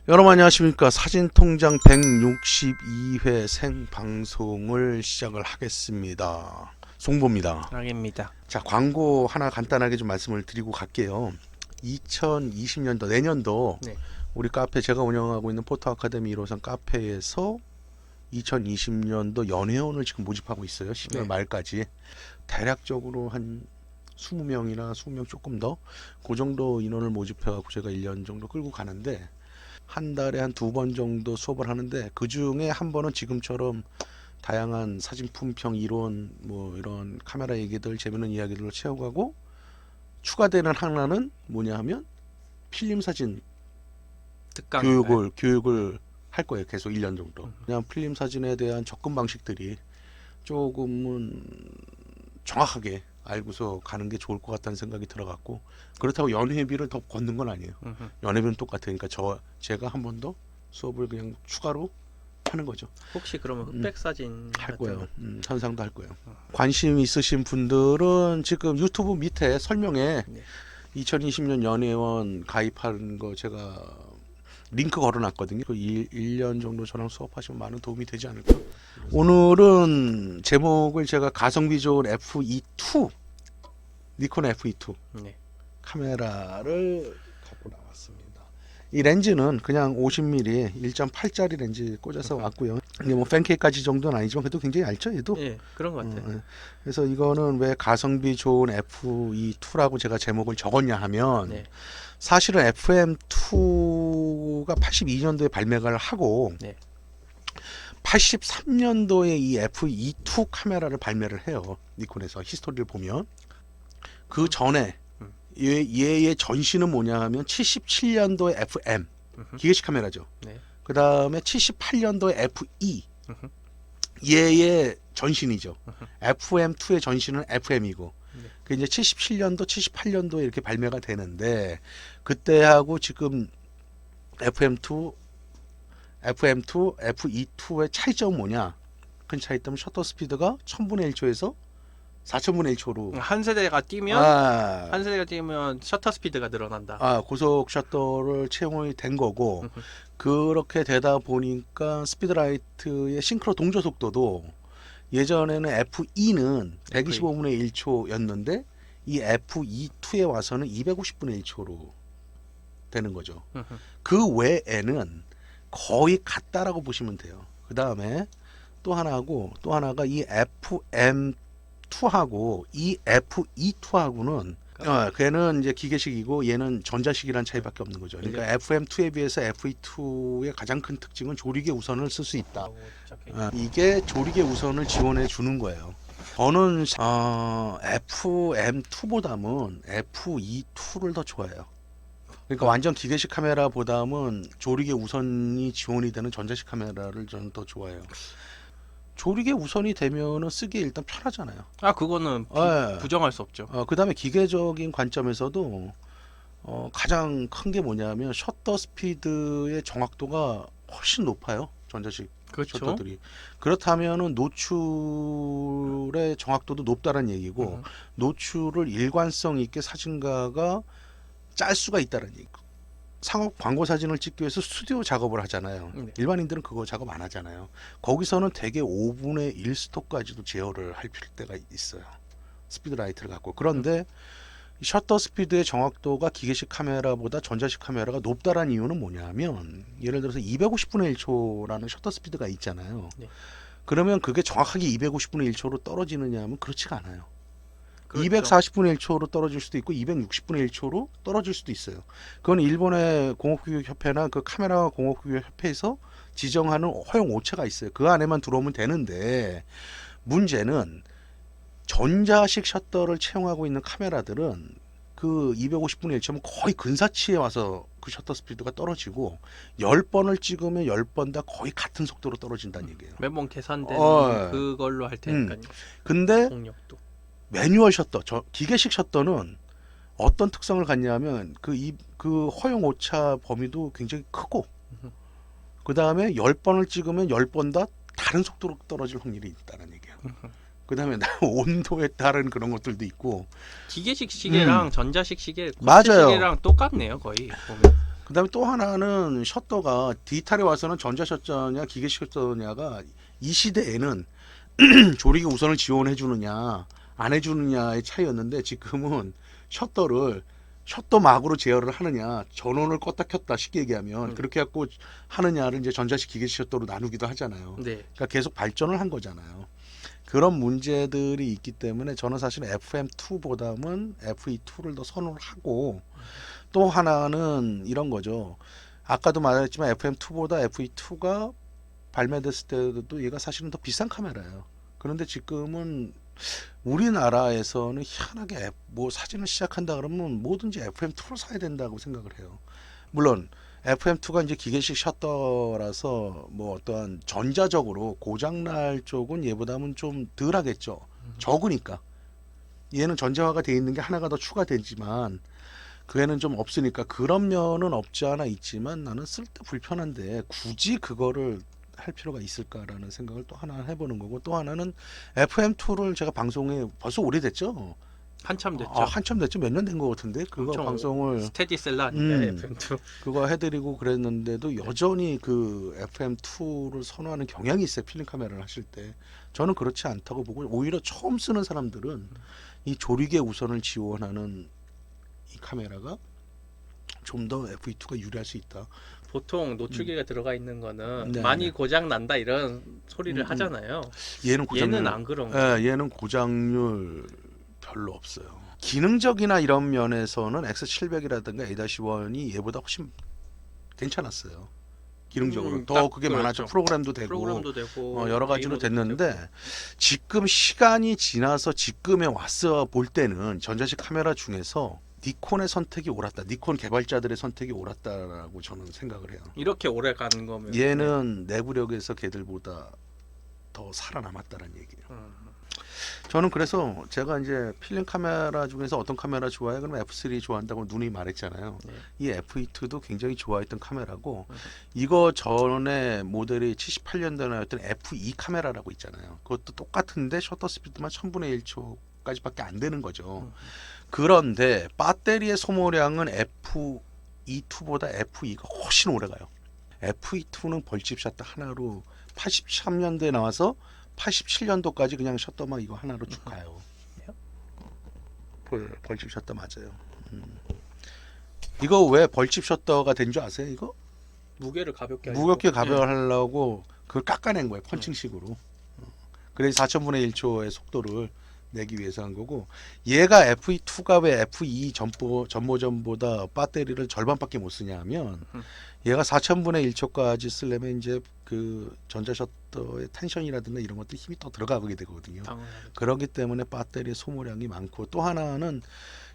여러분 안녕하십니까. 사진통장 162회 생방송을 시작을 하겠습니다. 송보입니다. 악입니다. 자, 광고 하나 간단하게 좀 말씀을 드리고 갈게요. 2020년도 내년도 네. 우리 카페 제가 운영하고 있는 포토 아카데미 1호선 카페에서 2020년도 연회원을 지금 모집하고 있어요. 12월 네. 말까지 대략적으로 한 20명이나 20명 조금 더 그 정도 인원을 모집해갖고 제가 1년 정도 끌고 가는데 한 달에 한 2번 정도 수업을 하는데 그 중에 한 번은 지금처럼 다양한 사진 품평 이론 뭐 이런 카메라 얘기들 재밌는 이야기들을 채워가고 추가되는 하나는 뭐냐 하면 필름 사진 특강 교육을 할 거예요. 계속 1년 정도. 그냥 필름 사진에 대한 접근 방식들이 조금은 정확하게 알고서 가는 게 좋을 것 같다는 생각이 들어갔고, 그렇다고 연회비를 더 걷는 건 아니에요. 연회비는 똑같으니까 제가 한 번 더 수업을 그냥 추가로 하는 거죠. 혹시 그러면 흑백 사진 할 같은 거예요. 거? 현상도 할 거예요. 관심 있으신 분들은 지금 유튜브 밑에 설명에 네. 2020년 연회원 가입하는 거 제가 링크 걸어놨거든요. 그 1년 정도 저랑 수업하시면 많은 도움이 되지 않을까. 오늘은 제목을 제가 가성비 좋은 FE2 니콘 FE2 네. 카메라를 갖고 나왔습니다. 이 렌즈는 그냥 50mm 1.8짜리 렌즈 꽂아서 왔고요. 이게 뭐 팬케이크까지 정도는 아니지만 그래도 굉장히 얇죠, 얘도. 네, 그런 것 같아요. 그래서 이거는 왜 가성비 좋은 FE2라고 제가 제목을 적었냐 하면 네. 사실은 FM2가 82년도에 발매를 하고 네. 83년도에 이 FE2 카메라를 발매를 해요. 니콘에서 히스토리를 보면 그 전에 얘의 전신은 뭐냐 하면 77년도에 FM 기계식 카메라죠. 네. 그 다음에 78년도에 FE 얘의 전신이죠. FM2의 전신은 FM이고 그 이제 77년도, 78년도에 이렇게 발매가 되는데 그때하고 지금 FM2, FE2의 차이점은 뭐냐? 큰 차이점은 셔터 스피드가 1000분의 1초에서 4000분의 1초로 한 세대가 뛰면 셔터 스피드가 늘어난다. 고속 셔터를 채용이 된 거고 그렇게 되다 보니까 스피드라이트의 싱크로 동조 속도도 예전에는 FE는 125분의 1초였는데 이 FE2에 와서는 250분의 1초로 되는 거죠. 그 외에는 거의 같다라고 보시면 돼요. 그 다음에 또 하나가 이 FM2하고 이 FE2하고는 걔는 이제 기계식이고 얘는 전자식이란 차이밖에 없는 거죠. 그러니까 FM2에 비해서 FE2의 가장 큰 특징은 조리개 우선을 쓸 수 있다. 이게 조리개 우선을 지원해 주는 거예요. 저는 FM2보다는 FE2를 더 좋아해요. 그러니까 완전 기계식 카메라보다는 조리개 우선이 지원이 되는 전자식 카메라를 저는 더 좋아해요. 조리개 우선이 되면은 쓰기에 일단 편하잖아요. 그거는 부정할 수 없죠. 그 다음에 기계적인 관점에서도 가장 큰 게 뭐냐면 셔터 스피드의 정확도가 훨씬 높아요. 전자식 그렇죠. 셔터들이. 그렇다면은 노출의 정확도도 높다는 얘기고 노출을 일관성 있게 사진가가 짤 수가 있다는 얘기고. 상업 광고 사진을 찍기 위해서 스튜디오 작업을 하잖아요. 일반인들은 그거 작업 안 하잖아요. 거기서는 대개 5분의 1 스톱까지도 제어를 할 때가 있어요. 스피드라이트를 갖고. 그런데 셔터 스피드의 정확도가 기계식 카메라보다 전자식 카메라가 높다라는 이유는 뭐냐면 예를 들어서 250분의 1초라는 셔터 스피드가 있잖아요. 네. 그러면 그게 정확하게 250분의 1초로 떨어지느냐 하면 그렇지가 않아요. 그렇죠. 240분의 1초로 떨어질 수도 있고 260분의 1초로 떨어질 수도 있어요. 그건 일본의 공업교육협회나 그 카메라 공업교육협회에서 지정하는 허용 오차가 있어요. 그 안에만 들어오면 되는데 문제는 전자식 셔터를 채용하고 있는 카메라들은 그 250분의 1초면 거의 근사치에 와서 그 셔터 스피드가 떨어지고 10번을 찍으면 10번 다 거의 같은 속도로 떨어진다는 얘기예요. 매번 계산되는 그걸로 할 테니까요. 근데 공력도. 매뉴얼 셔터, 기계식 셔터는 어떤 특성을 갖냐면 그 허용 오차 범위도 굉장히 크고 그 다음에 10번을 찍으면 10번 다 다른 속도로 떨어질 확률이 있다는 얘기예요. 그 다음에 온도에 따른 그런 것들도 있고 기계식 시계랑 전자식 시계, 맞아요. 시계랑 똑같네요, 거의 보면. 그다음에 또 하나는 셔터가 디지털에 와서는 전자 셔터냐 기계 셔터냐가 이 시대에는 조리개 우선을 지원해 주느냐 안 해주느냐의 차이였는데 지금은 셔터를 셔터 막으로 제어를 하느냐 전원을 껐다 켰다 쉽게 얘기하면 그렇게 갖고 하느냐를 이제 전자식 기계 셔터로 나누기도 하잖아요. 네. 그러니까 계속 발전을 한 거잖아요. 그런 문제들이 있기 때문에 저는 사실 FM2보다는 FE2를 더 선호를 하고 또 하나는 이런 거죠. 아까도 말했지만 FM2보다 FE2가 발매됐을 때도 얘가 사실은 더 비싼 카메라예요. 그런데 지금은 우리나라에서는 희한하게 뭐 사진을 시작한다 그러면 뭐든지 FM2를 사야 된다고 생각을 해요. 물론 FM2가 이제 기계식 셔터라서 뭐 어떠한 전자적으로 고장날 쪽은 얘보다는 좀 덜 하겠죠. 적으니까. 얘는 전자화가 돼 있는 게 하나가 더 추가되지만 그 애는 좀 없으니까 그런 면은 없지 않아 있지만 나는 쓸 때 불편한데 굳이 그거를 할 필요가 있을까라는 생각을 또 하나 해보는 거고 또 하나는 FM2를 제가 방송에 벌써 오래됐죠. 한참 됐죠. 한참 됐죠. 몇 년 된 것 같은데 그거 방송을 스테디셀러 아닌가요? FM2 그거 해드리고 그랬는데도 여전히 그 FM2를 선호하는 경향이 있어요. 필름 카메라를 하실 때 저는 그렇지 않다고 보고 오히려 처음 쓰는 사람들은 이 조리개 우선을 지원하는 이 카메라가 좀 더 FE2가 유리할 수 있다. 보통 노출기가 들어가 있는 거는 네, 많이 네. 고장 난다 이런 소리를 하잖아요. 얘는 안 그런 거예요. 얘는 고장률 별로 없어요. 기능적이나 이런 면에서는 X700이라든가 A-1이 얘보다 훨씬 괜찮았어요. 기능적으로 더 그게 그렇죠. 많았죠. 프로그램도 되고 프로그램도 되고 여러 가지로 게이머도 됐는데 되고. 지금 시간이 지나서 지금에 왔어 볼 때는 전자식 카메라 중에서 니콘의 선택이 옳았다. 니콘 개발자들의 선택이 옳았다라고 저는 생각을 해요. 이렇게 오래 가는 거면 얘는 내구력에서 걔들보다 더 살아남았다는 얘기예요. 저는 그래서 제가 이제 필름 카메라 중에서 어떤 카메라 좋아해? 그러면 F3 좋아한다고 누누이 말했잖아요. 네. 이 F2도 굉장히 좋아했던 카메라고 이거 전에 모델이 78년도에 나왔던 F2 카메라라고 있잖아요. 그것도 똑같은데 셔터 스피드만 1000분의 1초까지밖에 안 되는 거죠. 그런데 배터리의 소모량은 FE2보다 FE가 훨씬 오래 가요. FE2는 벌집 셔터 하나로 83년도에 나와서 87년도까지 그냥 셔터만 이거 하나로 쭉 가요. 벌집 셔터 맞아요. 이거 왜 벌집 셔터가 된 줄 아세요? 이거 무게를 가볍게 무겁게 하려고. 가벼워하려고 그걸 깎아낸 거예요. 펀칭식으로. 그래서 4,000분의 1초의 속도를 내기 위해서 한 거고 얘가 FE2가 왜 FE 전모전보다 배터리를 절반밖에 못 쓰냐 하면 얘가 4,000분의 1초까지 쓰려면 이제 그 전자셔터의 텐션이라든가 이런 것들 힘이 더 들어가게 되거든요. 당연하죠. 그렇기 때문에 배터리 소모량이 많고 또 하나는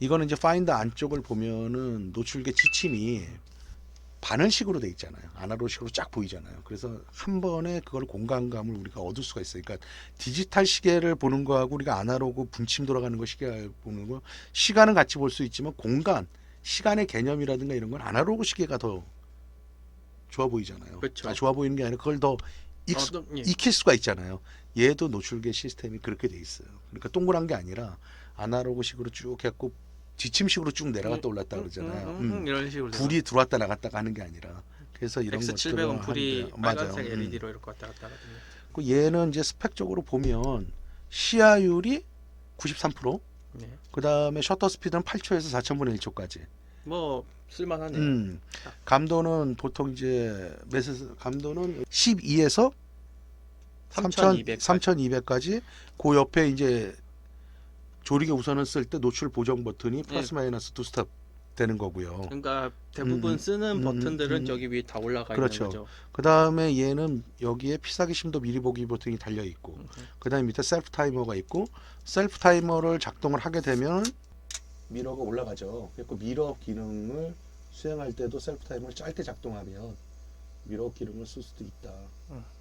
이거는 이제 파인더 안쪽을 보면은 노출계 지침이 바늘식으로 돼 있잖아요. 아날로그식으로 쫙 보이잖아요. 그래서 한 번에 그걸 공간감을 우리가 얻을 수가 있어요. 그러니까 디지털 시계를 보는 거하고 우리가 아날로그 분침 돌아가는 거 시계 보는 거 시간은 같이 볼 수 있지만 공간, 시간의 개념이라든가 이런 건 아날로그 시계가 더 좋아 보이잖아요. 그렇죠. 좋아 보이는 게 아니라 그걸 더 익힐 수가 있잖아요. 얘도 노출계 시스템이 그렇게 돼 있어요. 그러니까 동그란 게 아니라 아날로그식으로 쭉 해갖고 지침식으로 쭉 내려갔다 올랐다 그러잖아요. 이런 식으로 불이 들어왔다 나갔다 하는 게 아니라 그래서 이런 X700은 불이 빨간색 맞아요. LED로 이렇게 왔다 갔다 하거든요. 그 얘는 이제 스펙적으로 보면 시야율이 93%, 네. 그 다음에 셔터 스피드는 8초에서 4,000분의 1초까지. 뭐 쓸만하네요. 감도는 보통 이제 감도는 12에서 3200까지. 그 옆에 이제 조리개 우선을 쓸 때 노출 보정 버튼이 플러스 마이너스 두 스텝 되는 거고요. 그러니까 대부분 쓰는 버튼들은 저기 위에 다 올라가 그렇죠. 있는 거죠. 그 다음에 얘는 여기에 피사기 심도 미리 보기 버튼이 달려 있고, 그 다음에 밑에 셀프 타이머가 있고, 셀프 타이머를 작동을 하게 되면 미러가 올라가죠. 그래서 미러 기능을 수행할 때도 셀프 타이머를 짧게 작동하면 미러 기능을 쓸 수도 있다.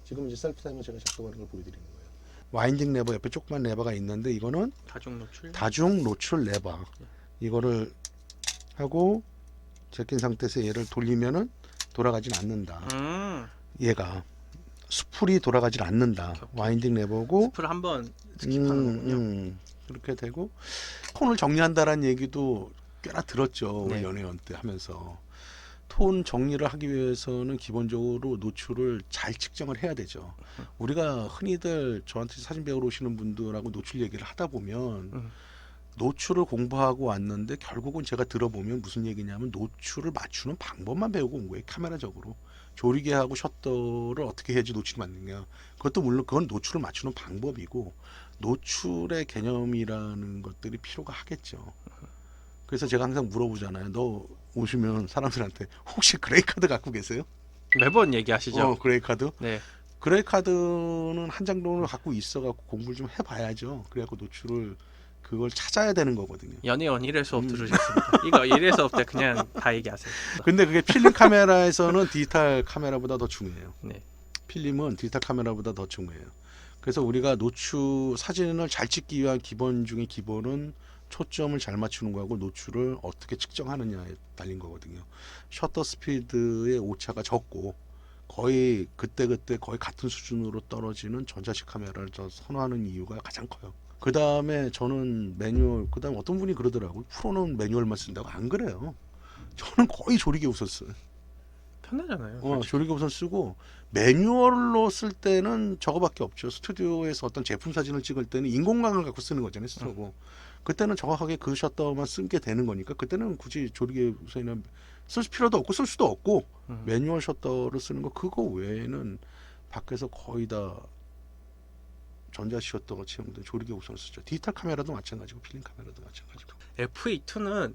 지금 이제 셀프 타이머 제가 작동하는 걸 보여드리는 거예요. 와인딩 레버 옆에 조그만 레버가 있는데 이거는 다중 노출 레버. 이거를 하고 제낀 상태에서 얘를 돌리면은 돌아가진 않는다. 얘가 수풀이 돌아가질 않는다. 와인딩 레버고 수풀 한번 스킵하는 거군요. 그렇게 되고 폰을 정리한다라는 얘기도 꽤나 들었죠. 네. 우리 연회원 때 하면서 톤 정리를 하기 위해서는 기본적으로 노출을 잘 측정을 해야 되죠. 우리가 흔히들 저한테 사진 배우러 오시는 분들하고 노출 얘기를 하다 보면 노출을 공부하고 왔는데 결국은 제가 들어보면 무슨 얘기냐면 노출을 맞추는 방법만 배우고 온 거예요. 카메라적으로. 조리개하고 셔터를 어떻게 해야지 노출이 맞느냐. 그것도 물론 그건 노출을 맞추는 방법이고 노출의 개념이라는 것들이 필요가 하겠죠. 그래서 제가 항상 물어보잖아요. 너 오시면 사람들한테 혹시 그레이 카드 갖고 계세요? 매번 얘기하시죠. 그레이 카드? 네. 그레이 카드는 한 장 정도 갖고 있어갖고 공부를 좀 해봐야죠. 그래갖고 노출을 그걸 찾아야 되는 거거든요. 연애원 1회 수업 들으셨습니다. 이거 1회 수업 때 그냥 다 얘기하세요. 근데 그게 필름 카메라에서는 디지털 카메라보다 더 중요해요. 네. 필름은 디지털 카메라보다 더 중요해요. 그래서 우리가 노출 사진을 잘 찍기 위한 기본 중에 기본은 초점을 잘 맞추는 거하고 노출을 어떻게 측정하느냐에 달린 거거든요. 셔터 스피드의 오차가 적고 거의 그때그때 거의 같은 수준으로 떨어지는 전자식 카메라를 저 선호하는 이유가 가장 커요. 그 다음에 저는 매뉴얼, 그 다음에 어떤 분이 그러더라고요. 프로는 매뉴얼만 쓴다고. 안 그래요. 저는 거의 조리개 우선 써요. 편하잖아요. 조리개 우선 쓰고 매뉴얼로 쓸 때는 저거밖에 없죠. 스튜디오에서 어떤 제품 사진을 찍을 때는 인공광을 갖고 쓰는 거잖아요. 스트로보. 그때는 정확하게 그 셔터만 쓰게 되는 거니까 그때는 굳이 조리개 우선이나 쓸 필요도 없고 쓸 수도 없고 매뉴얼 셔터를 쓰는 거 그거 외에는 밖에서 거의 다 전자식 셔터가 채용된 조리개 우선 쓰죠. 디지털 카메라도 마찬가지고 필름 카메라도 마찬가지고. FE2는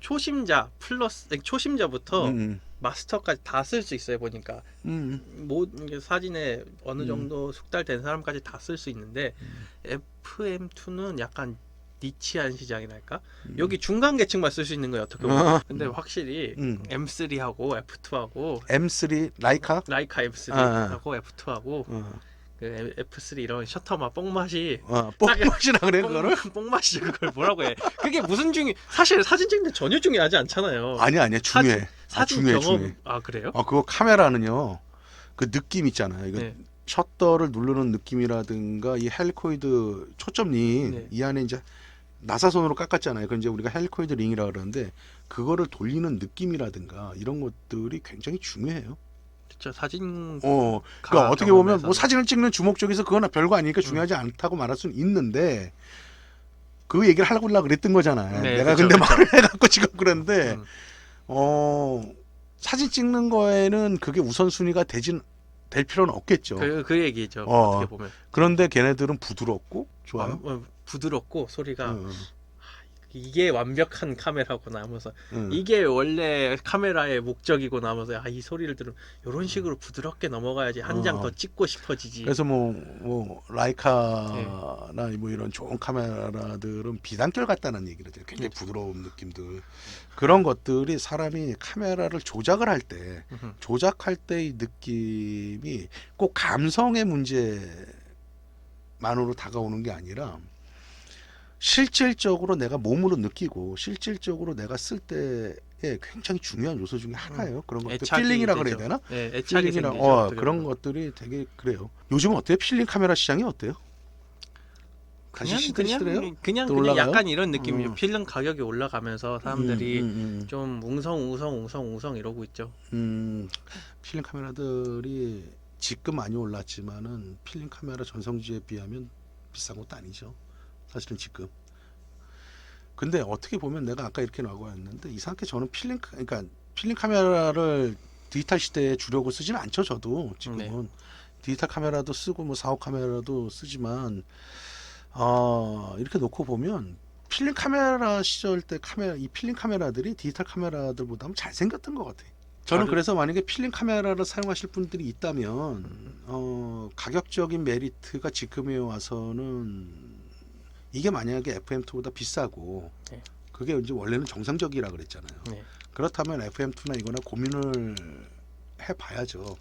초심자 플러스 초심자부터 마스터까지 다 쓸 수 있어요. 보니까 뭐 사진에 어느 정도 숙달된 사람까지 다 쓸 수 있는데 FM2는 약간 니치한 시장이랄까? 여기 중간 계층만 쓸 수 있는 거예요. 어떻게 보면. 근데 확실히 M3하고 F2하고 M3 라이카 M3하고 F2하고 그 F3 이런 셔터맛 뽕맛이 뽕맛이라 그래 그거를? 뽕맛이 그걸 뭐라고 해? 그게 무슨 사실 사진 찍는데 전혀 중요하지 않잖아요. 아니야 중요해. 사진 중요해, 경험 중요해. 그래요? 그거 카메라는요. 그 느낌 있잖아요. 이거 네. 셔터를 누르는 느낌이라든가 이 헬코이드 초점링 네. 이 안에 이제 나사선으로 깎았잖아요. 그 이제 우리가 헬코이드 링이라 그러는데 그거를 돌리는 느낌이라든가 이런 것들이 굉장히 중요해요. 그렇죠. 사진 그러니까 어떻게 보면 뭐 사진을 찍는 주목 쪽에서 그건 별거 아니니까 중요하지 않다고 말할 수는 있는데 그 얘기를 하려고 그랬던 거잖아요. 네, 내가 그쵸, 근데 그쵸. 말을 해갖고 지금 그런데 사진 찍는 거에는 그게 우선순위가 될 필요는 없겠죠. 그 얘기죠. 어떻게 보면. 그런데 걔네들은 부드럽고 좋아요. 부드럽고 소리가 이게 완벽한 카메라구나 하면서 이게 원래 카메라의 목적이구나 하면서 이 소리를 들으면 이런 식으로 부드럽게 넘어가야지 한 장 더 찍고 싶어지지. 그래서 뭐 라이카나 뭐 이런 좋은 카메라들은 비단결 같다는 얘기를 해요. 굉장히 부드러운 느낌들. 그런 것들이 사람이 카메라를 조작할 때의 느낌이 꼭 감성의 문제만으로 다가오는 게 아니라 실질적으로 내가 몸으로 느끼고 실질적으로 내가 쓸 때에 굉장히 중요한 요소 중에 하나예요. 그런 것들 필링이라 그래야 되나? 네, 애착이 생기죠. 그런 것들이 되게 그래요. 요즘은 어때요? 필링 카메라 시장이 어때요? 그냥 약간 이런 느낌이죠. 필름 가격이 올라가면서 사람들이 좀 웅성 이러고 있죠. 필름 카메라들이 지금 많이 올랐지만은 필름 카메라 전성기에 비하면 비싼 것도 아니죠. 사실은 지금. 근데 어떻게 보면 내가 아까 이렇게 나오고 왔는데 이상하게 저는 필름 카메라를 디지털 시대에 주려고 쓰지는 않죠. 저도 지금은 디지털 카메라도 쓰고 뭐 4호 카메라도 쓰지만 이렇게 놓고 보면 필름 카메라 시절 때 이 필름 카메라들이 디지털 카메라들보다는 잘생겼던 것 같아요. 저는 그래서 만약에 필름 카메라를 사용하실 분들이 있다면 가격적인 메리트가 지금에 와서는 이게 만약에 FM2보다 비싸고 그게 이제 원래는 정상적이라 그랬잖아요. 그렇다면 FM2나 이거나 고민을 해봐야죠.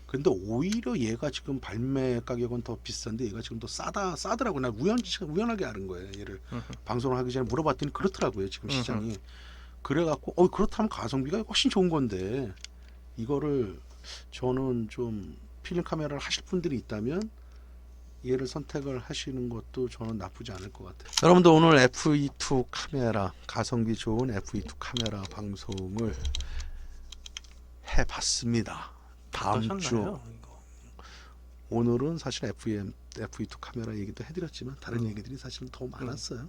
근데 오히려 얘가 지금 발매 가격은 더 비싼데 얘가 지금 더 싸더라고요. 나 우연하게 아는 거예요. 얘를 방송을 하기 전에 물어봤더니 그렇더라고요. 지금 시장이. 그래갖고 그렇다면 가성비가 훨씬 좋은 건데 이거를 저는 좀 필름 카메라를 하실 분들이 있다면 얘를 선택을 하시는 것도 저는 나쁘지 않을 것 같아요. 여러분들 오늘 FE2 카메라 가성비 좋은 FE2 카메라 방송을 해봤습니다. 다음 주 어떠셨나요? 이거? 오늘은 사실 FE2 카메라 얘기도 해드렸지만 다른 얘기들이 사실은 더 많았어요.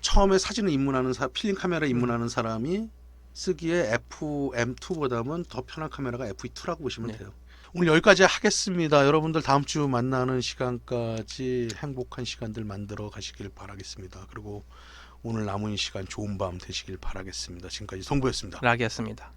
처음에 사진을 입문하는 필름 카메라 입문하는 사람이 쓰기에 FM2보다는 더 편한 카메라가 FE2라고 보시면 네. 돼요. 오늘 여기까지 하겠습니다. 여러분들 다음 주 만나는 시간까지 행복한 시간들 만들어 가시길 바라겠습니다. 그리고 오늘 남은 시간 좋은 밤 되시길 바라겠습니다. 지금까지 송부였습니다. 락이었습니다.